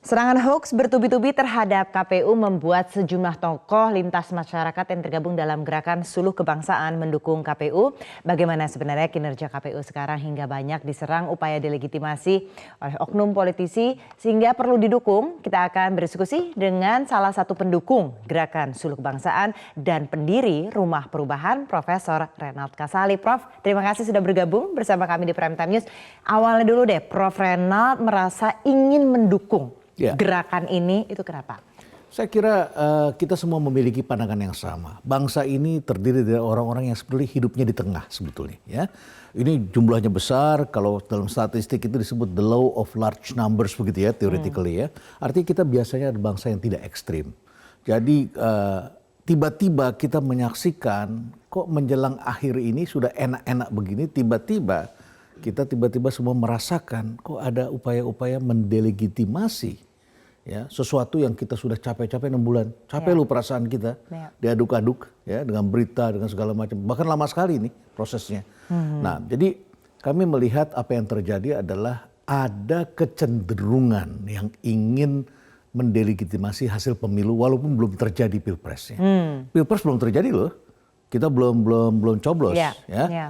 Serangan hoaks bertubi-tubi terhadap KPU membuat sejumlah tokoh lintas masyarakat yang tergabung dalam gerakan Suluh Kebangsaan mendukung KPU. Bagaimana sebenarnya kinerja KPU sekarang hingga banyak diserang upaya delegitimasi oleh oknum politisi sehingga perlu didukung? Kita akan berdiskusi dengan salah satu pendukung gerakan Suluh Kebangsaan dan pendiri Rumah Perubahan, Profesor Renald Kasali. Prof, terima kasih sudah bergabung bersama kami di Prime Time News. Awalnya dulu deh, Prof Renald merasa ingin mendukung gerakan ini, itu kenapa? Saya kira kita semua memiliki pandangan yang sama. Bangsa ini terdiri dari orang-orang yang sebenarnya hidupnya di tengah sebetulnya. Ya, ini jumlahnya besar. Kalau dalam statistik itu disebut the law of large numbers begitu ya, theoretically ya. Artinya kita biasanya ada bangsa yang tidak ekstrim. Jadi tiba-tiba kita menyaksikan kok menjelang akhir ini sudah enak-enak begini, tiba-tiba semua merasakan kok ada upaya-upaya mendelegitimasi. Ya, sesuatu yang kita sudah capek-capek 6 bulan. Capek lu perasaan kita diaduk-aduk ya dengan berita, dengan segala macam. Bahkan lama sekali ini prosesnya. Nah, jadi kami melihat apa yang terjadi adalah ada kecenderungan yang ingin mendelegitimasi hasil pemilu walaupun belum terjadi pilpresnya. Pilpres belum terjadi loh. Kita belum coblos ya.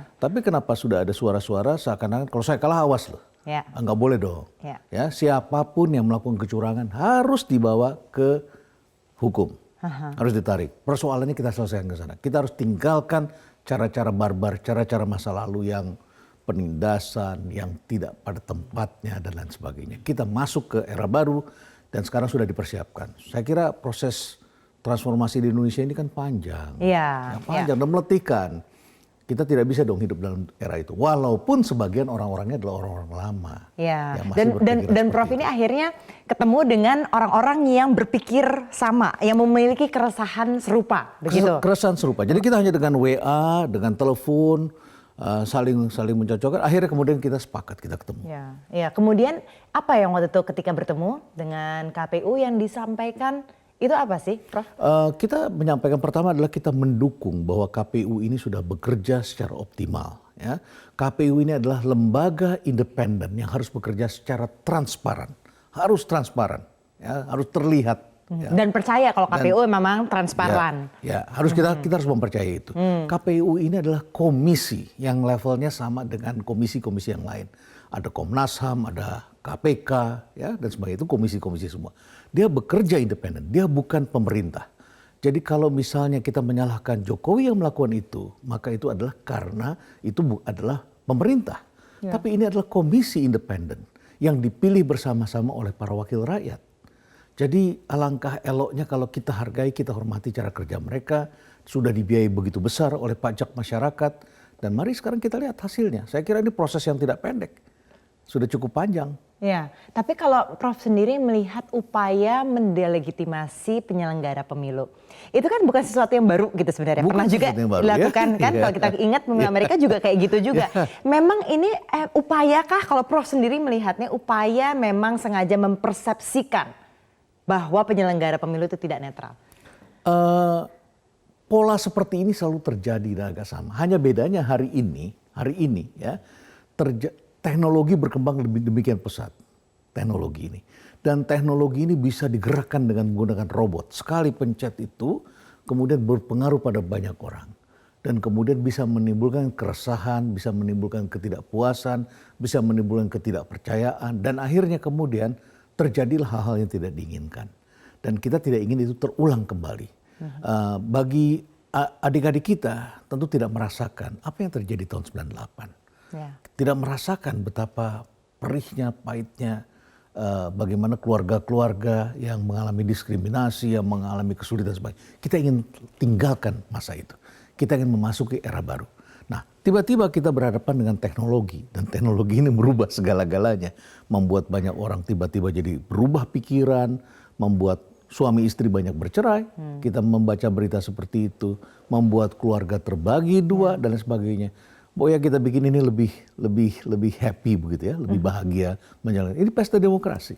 Tapi kenapa sudah ada suara-suara seakan-akan kalau saya kalah awas loh. Enggak boleh dong. Ya, siapapun yang melakukan kecurangan harus dibawa ke hukum. Harus ditarik. Persoalannya kita selesaikan ke sana. Kita harus tinggalkan cara-cara barbar, cara-cara masa lalu yang penindasan, yang tidak pada tempatnya dan lain sebagainya. Kita masuk ke era baru dan sekarang sudah dipersiapkan. Saya kira proses transformasi di Indonesia ini kan panjang. Panjang dan meletihkan. Kita tidak bisa dong hidup dalam era itu. Walaupun sebagian orang-orangnya adalah orang-orang lama. Dan Prof ini akhirnya ketemu dengan orang-orang yang berpikir sama, yang memiliki keresahan serupa, begitu. Keresahan serupa. Jadi kita hanya dengan WA, dengan telepon, saling mencocokkan. Akhirnya kemudian kita sepakat, kita ketemu. Kemudian apa yang waktu itu ketika bertemu dengan KPU yang disampaikan? Itu apa sih, Prof? Kita menyampaikan pertama adalah kita mendukung bahwa KPU ini sudah bekerja secara optimal. Ya. KPU ini adalah lembaga independen yang harus bekerja secara transparan. Harus transparan, ya, harus terlihat. Ya. Dan percaya kalau KPU memang transparan. Harus kita harus mempercayai itu. KPU ini adalah komisi yang levelnya sama dengan komisi-komisi yang lain. Ada Komnas HAM, ada KPK, ya, dan sebagainya. Itu komisi-komisi semua. Dia bekerja independen, dia bukan pemerintah. Jadi kalau misalnya kita menyalahkan Jokowi yang melakukan itu, maka itu adalah karena itu adalah pemerintah. Tapi ini adalah komisi independen yang dipilih bersama-sama oleh para wakil rakyat. Jadi alangkah eloknya kalau kita hargai, kita hormati cara kerja mereka. Sudah dibiayai begitu besar oleh pajak masyarakat. Dan mari sekarang kita lihat hasilnya. Saya kira ini proses yang tidak pendek. Sudah cukup panjang. Tapi kalau Prof sendiri melihat upaya mendelegitimasi penyelenggara pemilu, itu kan bukan sesuatu yang baru gitu sebenarnya. Pernah juga dilakukan kan, kalau kita ingat Amerika juga kayak gitu juga. Memang ini upayakah kalau Prof sendiri melihatnya upaya memang sengaja mempersepsikan bahwa penyelenggara pemilu itu tidak netral? Pola seperti ini selalu terjadi dan agak sama. Hanya bedanya hari ini ya, teknologi berkembang lebih demikian pesat, teknologi ini. Dan teknologi ini bisa digerakkan dengan menggunakan robot. Sekali pencet itu kemudian berpengaruh pada banyak orang. Dan kemudian bisa menimbulkan keresahan, bisa menimbulkan ketidakpuasan, bisa menimbulkan ketidakpercayaan. Dan akhirnya kemudian terjadilah hal-hal yang tidak diinginkan. Dan kita tidak ingin itu terulang kembali. Bagi adik-adik kita tentu tidak merasakan apa yang terjadi tahun 98. Tidak merasakan betapa perihnya, pahitnya, bagaimana keluarga-keluarga yang mengalami diskriminasi, yang mengalami kesulitan sebagainya. Kita ingin tinggalkan masa itu. Kita ingin memasuki era baru. Nah, tiba-tiba kita berhadapan dengan teknologi. Dan teknologi ini merubah segala-galanya. Membuat banyak orang tiba-tiba jadi berubah pikiran, membuat suami istri banyak bercerai. Kita membaca berita seperti itu. Membuat keluarga terbagi dua dan lain sebagainya. Kita bikin ini lebih happy begitu ya, lebih bahagia menjalankan. Ini pesta demokrasi.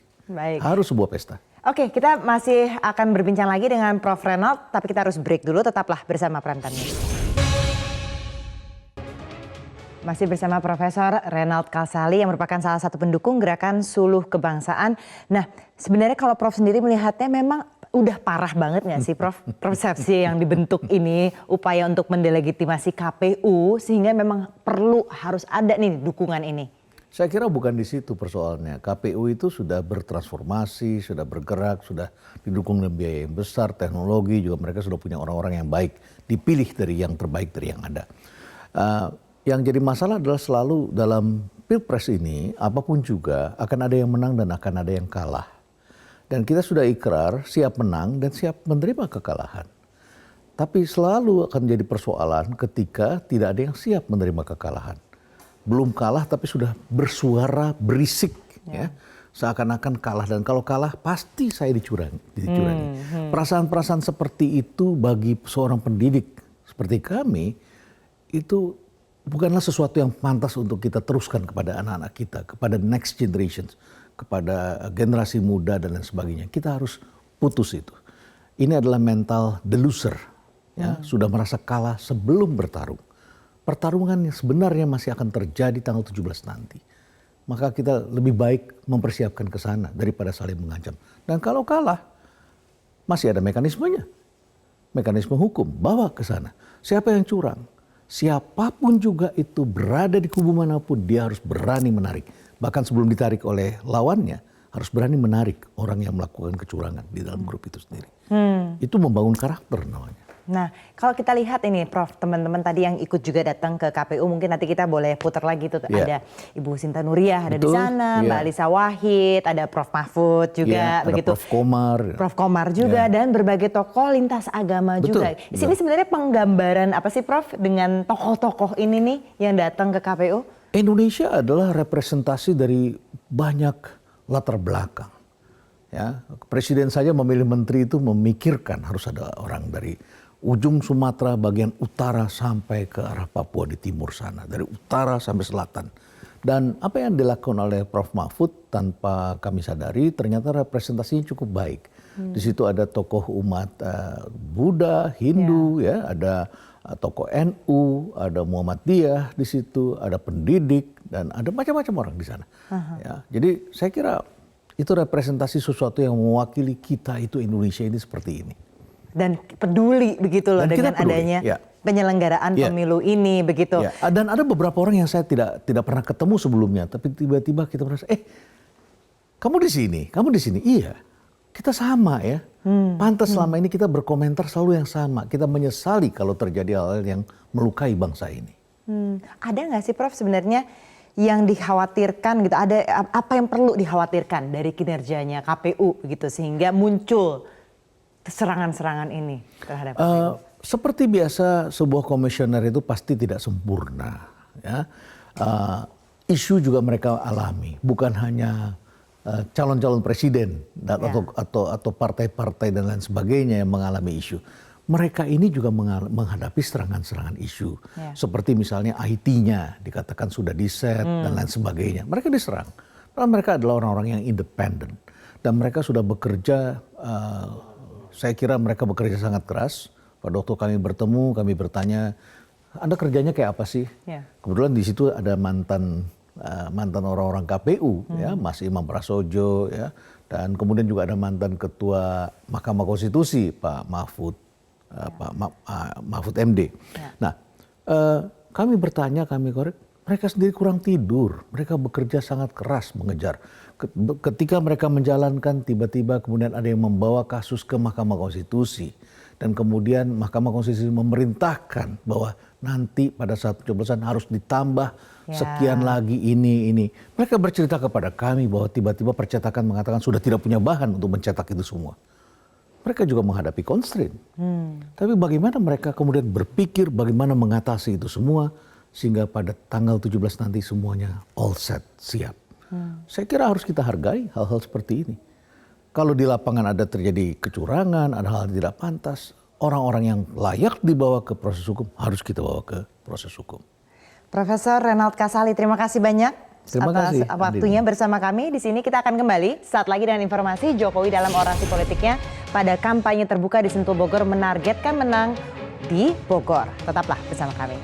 Harus sebuah pesta. Oke, kita masih akan berbincang lagi dengan Prof Renald, tapi kita harus break dulu. Tetaplah bersama Prime Time News. Masih bersama Profesor Renald Kasali yang merupakan salah satu pendukung gerakan Suluh Kebangsaan. Nah, sebenarnya kalau Prof sendiri melihatnya memang udah parah banget nggak sih Prof? Persepsi yang dibentuk ini, upaya untuk mendelegitimasi KPU sehingga memang harus ada nih dukungan ini. Saya kira bukan di situ persoalannya. KPU itu sudah bertransformasi, sudah bergerak, sudah didukung dengan biaya yang besar, teknologi juga mereka sudah punya orang-orang yang baik, dipilih dari yang terbaik dari yang ada. Yang jadi masalah adalah selalu dalam Pilpres ini apapun juga akan ada yang menang dan akan ada yang kalah. Dan kita sudah ikrar siap menang dan siap menerima kekalahan. Tapi selalu akan jadi persoalan ketika tidak ada yang siap menerima kekalahan. Belum kalah tapi sudah bersuara berisik ya. Seakan-akan kalah, dan kalau kalah pasti saya dicurangi. Perasaan-perasaan seperti itu bagi seorang pendidik seperti kami itu bukanlah sesuatu yang pantas untuk kita teruskan kepada anak-anak kita, kepada next generation, kepada generasi muda dan lain sebagainya. Kita harus putus itu. Ini adalah mental the loser, ya, sudah merasa kalah sebelum bertarung. Pertarungan yang sebenarnya masih akan terjadi tanggal 17 nanti. Maka kita lebih baik mempersiapkan ke sana daripada saling mengancam. Dan kalau kalah, masih ada mekanismenya. Mekanisme hukum, bawa ke sana. Siapa yang curang? Siapapun juga itu berada di kubu manapun, dia harus berani menarik. Bahkan sebelum ditarik oleh lawannya, harus berani menarik orang yang melakukan kecurangan di dalam grup itu sendiri. Itu membangun karakter namanya. Nah, kalau kita lihat ini Prof, teman-teman tadi yang ikut juga datang ke KPU, mungkin nanti kita boleh putar lagi tuh. Ada Ibu Sinta Nuriyah ada di sana, Mbak Alisa Wahid, ada Prof Mahfud juga, begitu. Ada Prof Komar juga, dan berbagai tokoh lintas agama juga. Di sini sebenarnya penggambaran apa sih Prof dengan tokoh-tokoh ini nih yang datang ke KPU? Indonesia adalah representasi dari banyak latar belakang. Ya, presiden saja memilih menteri itu memikirkan harus ada orang dari ujung Sumatera bagian utara sampai ke arah Papua di timur sana, dari utara sampai selatan. Dan apa yang dilakukan oleh Prof Mahfud tanpa kami sadari ternyata representasinya cukup baik. Di situ ada tokoh umat Buddha, Hindu, ya, ada tokoh NU, ada Muhammadiyah di situ, ada pendidik, dan ada macam-macam orang di sana. Ya, jadi saya kira itu representasi sesuatu yang mewakili kita itu Indonesia ini seperti ini. Dan peduli begitu loh dengan adanya penyelenggaraan pemilu ini begitu. Ya. Dan ada beberapa orang yang saya tidak pernah ketemu sebelumnya, tapi tiba-tiba kita merasa, kamu di sini, iya, kita sama ya. Pantas selama ini kita berkomentar selalu yang sama. Kita menyesali kalau terjadi hal-hal yang melukai bangsa ini. Ada nggak sih Prof sebenarnya yang dikhawatirkan gitu? Ada apa yang perlu dikhawatirkan dari kinerjanya KPU begitu sehingga muncul serangan-serangan ini terhadap KPU? Seperti biasa sebuah komisioner itu pasti tidak sempurna. Ya. Isu juga mereka alami, bukan hanya calon-calon presiden atau partai-partai dan lain sebagainya yang mengalami isu. Mereka ini juga menghadapi serangan-serangan isu. Seperti misalnya IT-nya dikatakan sudah diset dan lain sebagainya. Mereka diserang. Karena mereka adalah orang-orang yang independen. Dan mereka sudah bekerja, saya kira mereka bekerja sangat keras. Pada waktu kami bertemu, kami bertanya, Anda kerjanya kayak apa sih? Kebetulan di situ ada mantan orang-orang KPU, ya, Mas Imam Prasojo, ya, dan kemudian juga ada mantan Ketua Mahkamah Konstitusi, Pak Mahfud, Mahfud MD. Nah, kami bertanya, kami korek, mereka sendiri kurang tidur, mereka bekerja sangat keras mengejar. Ketika mereka menjalankan, tiba-tiba kemudian ada yang membawa kasus ke Mahkamah Konstitusi. Dan kemudian Mahkamah Konstitusi memerintahkan bahwa nanti pada saat pencoblosan harus ditambah sekian lagi ini. Mereka bercerita kepada kami bahwa tiba-tiba percetakan mengatakan sudah tidak punya bahan untuk mencetak itu semua. Mereka juga menghadapi constraint. Tapi bagaimana mereka kemudian berpikir bagaimana mengatasi itu semua sehingga pada tanggal 17 nanti semuanya all set, siap. Saya kira harus kita hargai hal-hal seperti ini. Kalau di lapangan ada terjadi kecurangan, ada hal yang tidak pantas, orang-orang yang layak dibawa ke proses hukum harus kita bawa ke proses hukum. Profesor Renald Kasali, terima kasih banyak atas waktunya bersama kami. Di sini kita akan kembali saat lagi dengan informasi Jokowi dalam orasi politiknya pada kampanye terbuka di Sentul Bogor menargetkan menang di Bogor. Tetaplah bersama kami.